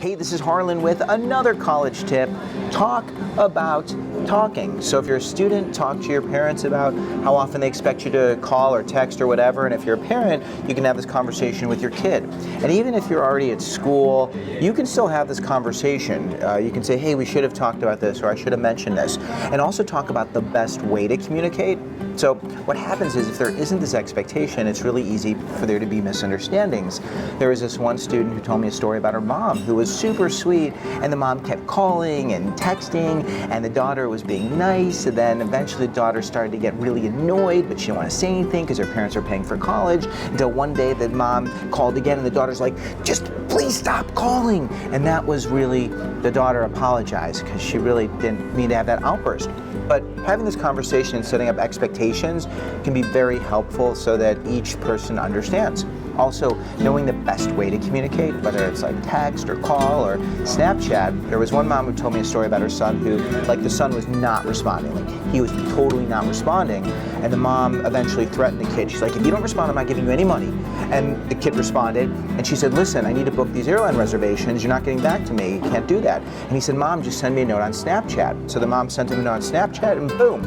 Hey, this is Harlan with another college tip. Talk about talking. So if you're a student, talk to your parents about how often they expect you to call or text or whatever. And if you're a parent, you can have this conversation with your kid. And even if you're already at school, you can still have this conversation. You can say, hey, we should have talked about this, or I should have mentioned this. And also talk about the best way to communicate. So what happens is if there isn't this expectation, it's really easy for there to be misunderstandings. There was this one student who told me a story about her mom who was super sweet, and the mom kept calling and texting, and the daughter was being nice, and then eventually the daughter started to get really annoyed, but she didn't want to say anything because her parents are paying for college, until one day the mom called again and the daughter's like, just please stop calling. And that was really, the daughter apologized because she really didn't mean to have that outburst. But having this conversation and setting up expectations can be very helpful so that each person understands. Also, knowing the best way to communicate, whether it's like text or call or Snapchat. There was one mom who told me a story about her son who, like, the son was not responding. Like, he was totally not responding. And the mom eventually threatened the kid. She's like, if you don't respond, I'm not giving you any money. And the kid responded, and she said, listen, I need to book these airline reservations. You're not getting back to me. You can't do that. And he said, Mom, just send me a note on Snapchat. So the mom sent him a note on Snapchat, and boom,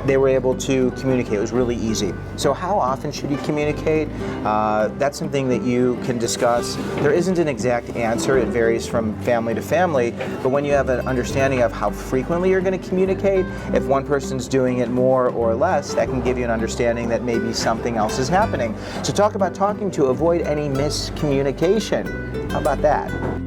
they were able to communicate. It was really easy. So how often should you communicate? That's something that you can discuss. There isn't an exact answer. It varies from family to family. But when you have an understanding of how frequently you're going to communicate, if one person's doing it more or less, that can give you an understanding that maybe something else is happening. So talk about talking to avoid any miscommunication. How about that?